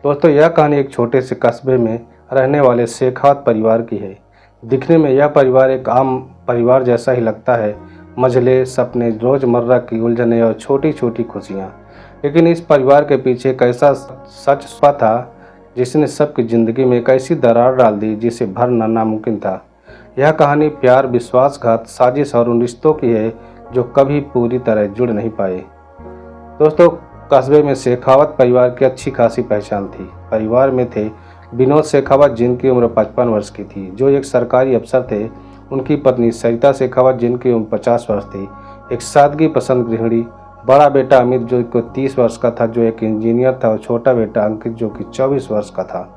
दोस्तों, यह कहानी एक छोटे से कस्बे में रहने वाले शेखावत परिवार की है। दिखने में यह परिवार एक आम परिवार जैसा ही लगता है। मझले सपने, रोज़मर्रा की उलझनें और छोटी छोटी खुशियाँ। लेकिन इस परिवार के पीछे एक ऐसा सच छुपा था जिसने सबकी ज़िंदगी में एक ऐसी दरार डाल दी जिसे भरना नामुमकिन था। यह कहानी प्यार, विश्वासघात, साजिश और उन रिश्तों की है जो कभी पूरी तरह जुड़ नहीं पाए। दोस्तों, कस्बे में शेखावत परिवार की अच्छी खासी पहचान थी। परिवार में थे विनोद शेखावत, जिनकी उम्र 55 वर्ष की थी, जो एक सरकारी अफसर थे। उनकी पत्नी सरिता शेखावत, जिनकी उम्र 50 वर्ष थी, एक सादगी पसंद गृहिणी। बड़ा बेटा अमित, जो को 30 वर्ष का था, जो एक इंजीनियर था, और छोटा बेटा अंकित, जो कि 24 वर्ष का था,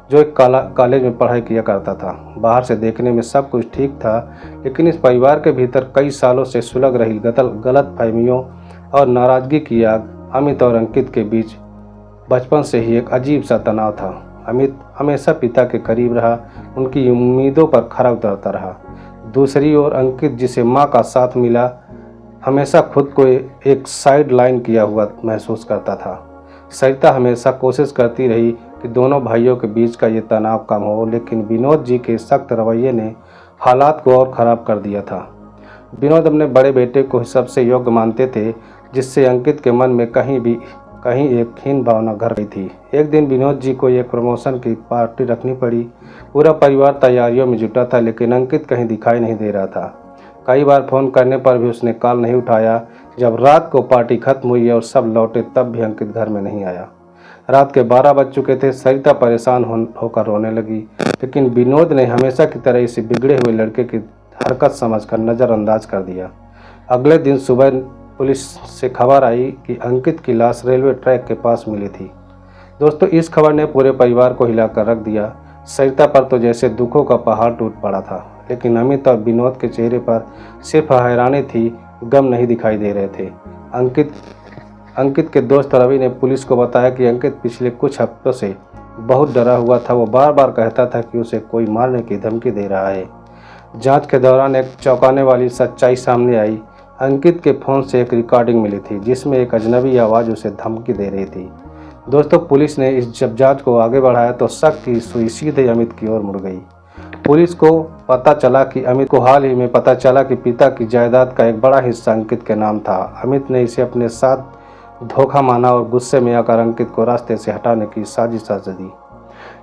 जो एक कॉलेज में पढ़ाई किया करता था। बाहर से देखने में सब कुछ ठीक था, लेकिन इस परिवार के भीतर कई सालों से सुलग रही गलत फहमियों और नाराजगी की आग। अमित और अंकित के बीच बचपन से ही एक अजीब सा तनाव था। अमित हमेशा पिता के करीब रहा, उनकी उम्मीदों पर खरा उतरता रहा। दूसरी ओर अंकित, जिसे माँ का साथ मिला, हमेशा खुद को एक साइड लाइन किया हुआ महसूस करता था। सरिता हमेशा कोशिश करती रही कि दोनों भाइयों के बीच का ये तनाव कम हो, लेकिन विनोद जी के सख्त रवैये ने हालात को और ख़राब कर दिया था। विनोद अपने बड़े बेटे को सबसे योग्य मानते थे, जिससे अंकित के मन में कहीं एक हीन भावना घर गई थी। एक दिन विनोद जी को एक प्रमोशन की पार्टी रखनी पड़ी। पूरा परिवार तैयारियों में जुटा था, लेकिन अंकित कहीं दिखाई नहीं दे रहा था। कई बार फ़ोन करने पर भी उसने कॉल नहीं उठाया। जब रात को पार्टी खत्म हुई और सब लौटे, तब भी अंकित घर में नहीं आया। रात के 12 बज चुके थे। सरिता परेशान होकर रोने लगी, लेकिन विनोद ने हमेशा की तरह इसे बिगड़े हुए लड़के की हरकत समझकर नज़रअंदाज कर दिया। अगले दिन सुबह पुलिस से खबर आई कि अंकित की लाश रेलवे ट्रैक के पास मिली थी। दोस्तों, इस खबर ने पूरे परिवार को हिलाकर रख दिया। सरिता पर तो जैसे दुखों का पहाड़ टूट पड़ा था, लेकिन अमित और विनोद के चेहरे पर सिर्फ हैरानी थी, गम नहीं दिखाई दे रहे थे। अंकित के दोस्त रवि ने पुलिस को बताया कि अंकित पिछले कुछ हफ्तों से बहुत डरा हुआ था। वो बार बार कहता था कि उसे कोई मारने की धमकी दे रहा है। जांच के दौरान एक चौंकाने वाली सच्चाई सामने आई। अंकित के फ़ोन से एक रिकॉर्डिंग मिली थी, जिसमें एक अजनबी आवाज़ उसे धमकी दे रही थी। दोस्तों, पुलिस ने जब जांच को आगे बढ़ाया तो शक की सुई सीधे अमित की ओर मुड़ गई। पुलिस को हाल ही में पता चला कि पिता की जायदाद का एक बड़ा हिस्सा अंकित के नाम था। अमित ने इसे अपने साथ धोखा माना और गुस्से में आकर अंकित को रास्ते से हटाने की साजिश दी।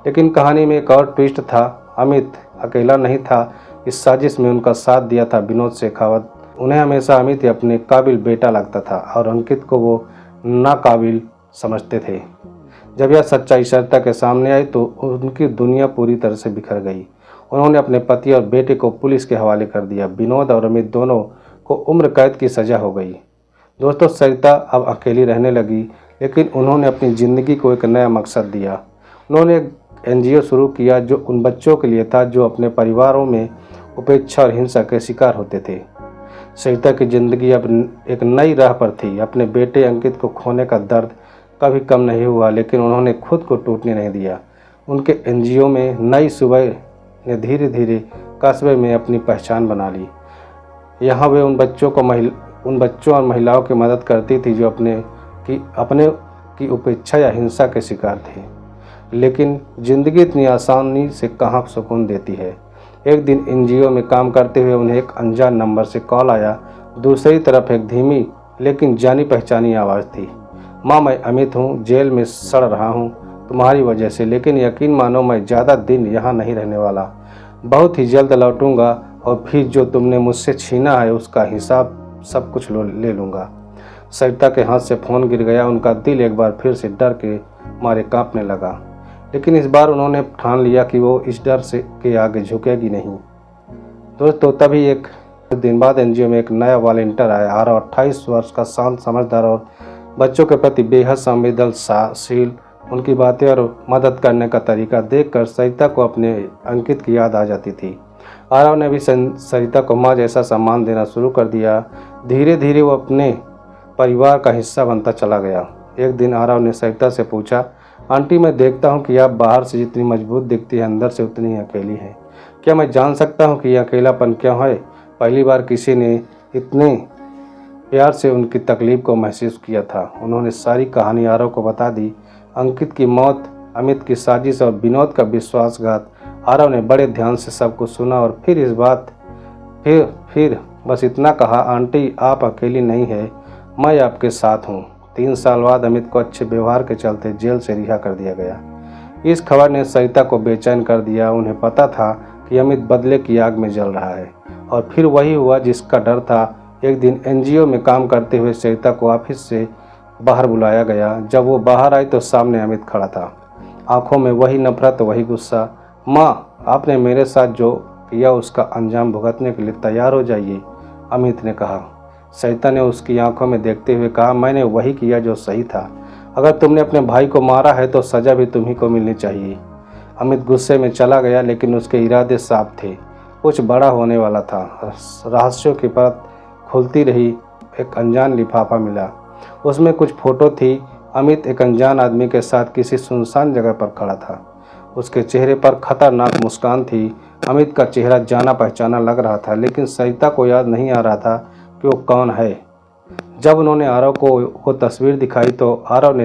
लेकिन कहानी में एक और ट्विस्ट था। अमित अकेला नहीं था। इस साजिश में उनका साथ दिया था विनोद शेखावत। उन्हें हमेशा अमित अपने काबिल बेटा लगता था और अंकित को वो नाकाबिल समझते थे। जब यह सच्चाई सरिता के सामने आई तो उनकी दुनिया पूरी तरह से बिखर गई। उन्होंने अपने पति और बेटे को पुलिस के हवाले कर दिया। विनोद और अमित दोनों को उम्र कैद की सज़ा हो गई। दोस्तों, सरिता अब अकेली रहने लगी, लेकिन उन्होंने अपनी ज़िंदगी को एक नया मकसद दिया। उन्होंने एक NGO शुरू किया जो उन बच्चों के लिए था जो अपने परिवारों में उपेक्षा और हिंसा के शिकार होते थे। सरिता की ज़िंदगी अब एक नई राह पर थी। अपने बेटे अंकित को खोने का दर्द कभी कम नहीं हुआ, लेकिन उन्होंने खुद को टूटने नहीं दिया। उनके NGO में नई सुबह ने धीरे धीरे कस्बे में अपनी पहचान बना ली। यहाँ वे उन बच्चों और महिलाओं की मदद करती थी जो अपने की उपेक्षा या हिंसा के शिकार थे। लेकिन ज़िंदगी इतनी आसानी से कहाँ सुकून देती है। एक दिन NGO में काम करते हुए उन्हें एक अनजान नंबर से कॉल आया। दूसरी तरफ एक धीमी लेकिन जानी पहचानी आवाज़ थी। माँ, मैं अमित हूँ, जेल में सड़ रहा हूँ तुम्हारी वजह से, लेकिन यकीन मानो मैं ज़्यादा दिन यहाँ नहीं रहने वाला। बहुत ही जल्द लौटूंगा और फिर जो तुमने मुझसे छीना है उसका हिसाब सब कुछ ले लूँगा। सरिता के हाथ से फ़ोन गिर गया। उनका दिल एक बार फिर से डर के मारे कांपने लगा, लेकिन इस बार उन्होंने ठान लिया कि वो इस डर से के आगे झुकेगी नहीं। दोस्तों, तभी एक दिन बाद NGO में एक नया वॉलंटियर आया। आरव 28 वर्ष का, शांत, समझदार और बच्चों के प्रति बेहद संवेदनशील। उनकी बातें और मदद करने का तरीका देखकर सरिता को अपने अंकित की याद आ जाती थी। आरव ने भी सरिता को माँ जैसा सम्मान देना शुरू कर दिया। धीरे धीरे वो अपने परिवार का हिस्सा बनता चला गया। एक दिन आरव ने सरिता से पूछा, आंटी, मैं देखता हूँ कि आप बाहर से जितनी मजबूत दिखती है, अंदर से उतनी ही अकेली है। क्या मैं जान सकता हूँ कि यह अकेलापन क्यों है? पहली बार किसी ने इतने प्यार से उनकी तकलीफ को महसूस किया था। उन्होंने सारी कहानी आरव को बता दी। अंकित की मौत अमित की साजिश और विनोद का विश्वासघात। आरव ने बड़े ध्यान से सब कुछ सुना और फिर इस बात फिर बस इतना कहा, आंटी आप अकेली नहीं है, मैं आपके साथ हूँ। 3 साल बाद अमित को अच्छे व्यवहार के चलते जेल से रिहा कर दिया गया। इस खबर ने सरिता को बेचैन कर दिया। उन्हें पता था कि अमित बदले की आग में जल रहा है और फिर वही हुआ जिसका डर था। एक दिन एनजीओ में काम करते हुए सरिता को ऑफिस से बाहर बुलाया गया। जब वो बाहर आई तो सामने अमित खड़ा था, आंखों में वही नफरत, वही गुस्सा। माँ, आपने मेरे साथ जो किया उसका अंजाम भुगतने के लिए तैयार हो जाइए, अमित ने कहा। सरिता ने उसकी आंखों में देखते हुए कहा, मैंने वही किया जो सही था। अगर तुमने अपने भाई को मारा है तो सजा भी तुम्ही को मिलनी चाहिए। अमित गुस्से में चला गया, लेकिन उसके इरादे साफ थे। कुछ बड़ा होने वाला था। रहस्यों की परत खुलती रही। एक अनजान लिफाफा मिला। उसमें कुछ फोटो थी। अमित एक अनजान आदमी के साथ किसी सुनसान जगह पर खड़ा था। उसके चेहरे पर खतरनाक मुस्कान थी। अमित का चेहरा जाना पहचाना लग रहा था, लेकिन सरिता को याद नहीं आ रहा था कि वो कौन है। जब उन्होंने आरव को वो तस्वीर दिखाई तो आरव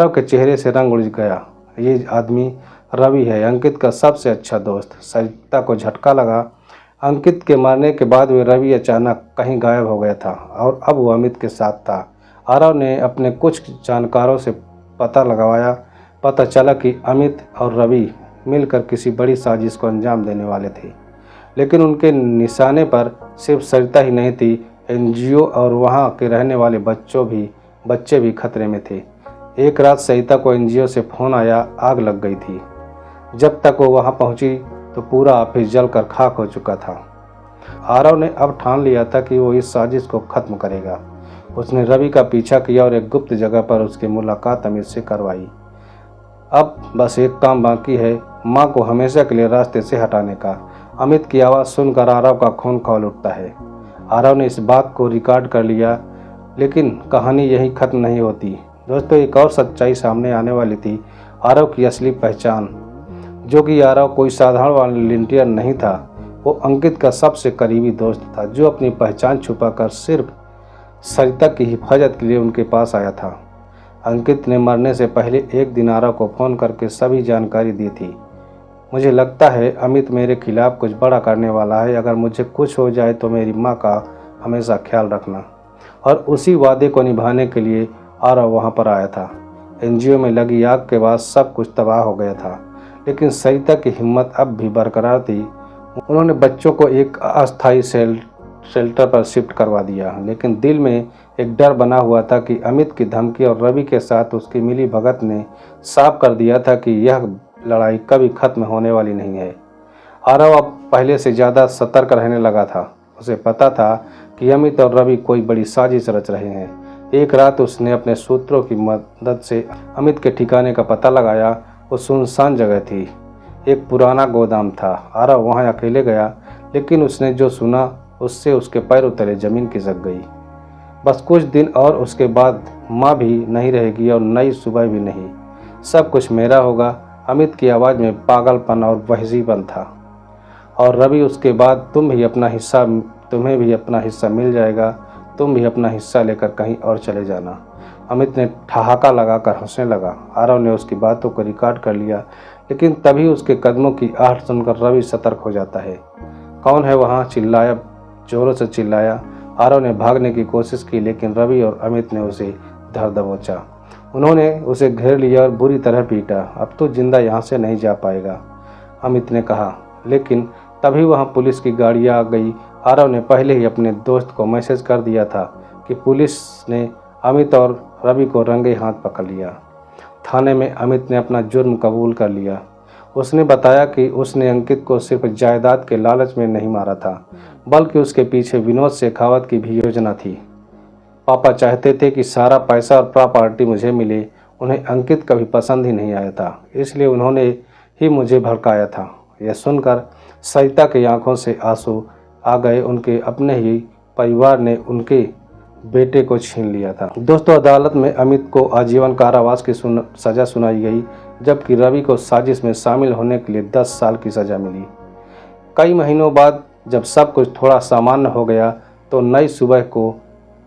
के चेहरे से रंग उड़ गया। ये आदमी रवि है, अंकित का सबसे अच्छा दोस्त। सरिता को झटका लगा। अंकित के मरने के बाद वे रवि अचानक कहीं गायब हो गया था और अब वो अमित के साथ था। आरव ने अपने कुछ जानकारों से पता चला कि अमित और रवि मिलकर किसी बड़ी साजिश को अंजाम देने वाले थे, लेकिन उनके निशाने पर सिर्फ सरिता ही नहीं थी। एनजीओ और वहाँ के रहने वाले बच्चे भी खतरे में थे। एक रात सरिता को एनजीओ से फोन आया, आग लग गई थी। जब तक वो वहाँ पहुँची तो पूरा ऑफिस जलकर खाक हो चुका था। आरव ने अब ठान लिया था कि वो इस साजिश को खत्म करेगा। उसने रवि का पीछा किया और एक गुप्त जगह पर उसकी मुलाकात अमित से करवाई। अब बस एक काम बाकी है, माँ को हमेशा के लिए रास्ते से हटाने का। अमित की आवाज़ सुनकर आरव का खून खौल उठता है। आरव ने इस बात को रिकॉर्ड कर लिया, लेकिन कहानी यही खत्म नहीं होती। दोस्तों, एक और सच्चाई सामने आने वाली थी। आरव की असली पहचान, जो कि आरव कोई साधारण वॉलंटियर नहीं था। वो अंकित का सबसे करीबी दोस्त था, जो अपनी पहचान छुपाकर सिर्फ सरिता की हिफाजत के लिए उनके पास आया था। अंकित ने मरने से पहले एक दिन आरव को फ़ोन करके सभी जानकारी दी थी। मुझे लगता है अमित मेरे खिलाफ कुछ बड़ा करने वाला है। अगर मुझे कुछ हो जाए तो मेरी माँ का हमेशा ख्याल रखना। और उसी वादे को निभाने के लिए आरव वहाँ पर आया था। एनजीओ में लगी आग के बाद सब कुछ तबाह हो गया था, लेकिन सरिता की हिम्मत अब भी बरकरार थी। उन्होंने बच्चों को एक अस्थायी शेल्टर पर शिफ्ट करवा दिया, लेकिन दिल में एक डर बना हुआ था कि अमित की धमकी और रवि के साथ उसकी मिली भगत ने साफ कर दिया था कि यह लड़ाई कभी खत्म होने वाली नहीं है। आरव अब पहले से ज़्यादा सतर्क रहने लगा था। उसे पता था कि अमित और रवि कोई बड़ी साजिश रच रहे हैं। एक रात उसने अपने सूत्रों की मदद से अमित के ठिकाने का पता लगाया। वो सुनसान जगह थी, एक पुराना गोदाम था। आरव वहाँ अकेले गया, लेकिन उसने जो सुना उससे उसके पैरों तले जमीन खिसक गई। बस कुछ दिन और उसके बाद माँ भी नहीं रहेगी और नई सुबह भी नहीं। सब कुछ मेरा होगा। अमित की आवाज़ में पागलपन और वहशीपन था। और रवि, उसके बाद तुम्हें भी अपना हिस्सा मिल जाएगा। तुम भी अपना हिस्सा लेकर कहीं और चले जाना। अमित ने ठहाका लगाकर हंसने लगा। आरव ने उसकी बातों को रिकॉर्ड कर लिया, लेकिन तभी उसके कदमों की आहट सुनकर रवि सतर्क हो जाता है। कौन है वहाँ? जोरों से चिल्लाया। आरव ने भागने की कोशिश की, लेकिन रवि और अमित ने उसे धर दबोचा। उन्होंने उसे घेर लिया और बुरी तरह पीटा। अब तो जिंदा यहाँ से नहीं जा पाएगा, अमित ने कहा। लेकिन तभी वहाँ पुलिस की गाड़ी आ गई। आरव ने पहले ही अपने दोस्त को मैसेज कर दिया था कि पुलिस ने अमित और रवि को रंगे हाथ पकड़ लिया। थाने में अमित ने अपना जुर्म कबूल कर लिया। उसने बताया कि उसने अंकित को सिर्फ जायदाद के लालच में नहीं मारा था, बल्कि उसके पीछे विनोद शेखावत की भी योजना थी। पापा चाहते थे कि सारा पैसा और प्रॉपर्टी मुझे मिले। उन्हें अंकित कभी पसंद ही नहीं आया था, इसलिए उन्होंने ही मुझे भड़काया था। यह सुनकर सरिता की आंखों से आंसू आ गए। उनके अपने ही परिवार ने उनके बेटे को छीन लिया था। दोस्तों, अदालत में अमित को आजीवन कारावास की सज़ा सुनाई गई, जबकि रवि को साजिश में शामिल होने के लिए 10 साल की सज़ा मिली। कई महीनों बाद जब सब कुछ थोड़ा सामान्य हो गया तो नई सुबह को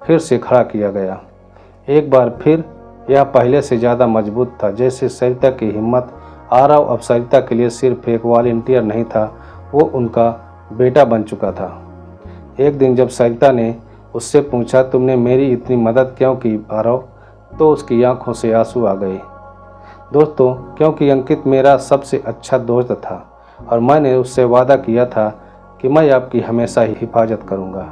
फिर से खड़ा किया गया। एक बार फिर यह पहले से ज़्यादा मजबूत था। जैसे सरिता की हिम्मत। आरव अब सरिता के लिए सिर्फ एक वॉलंटियर नहीं था, वो उनका बेटा बन चुका था। एक दिन जब सरिता ने उससे पूछा, तुमने मेरी इतनी मदद क्यों की आरव, तो उसकी आंखों से आंसू आ गए। दोस्तों, क्योंकि अंकित मेरा सबसे अच्छा दोस्त था और मैंने उससे वादा किया था कि मैं आपकी हमेशा ही हिफाजत करूंगा।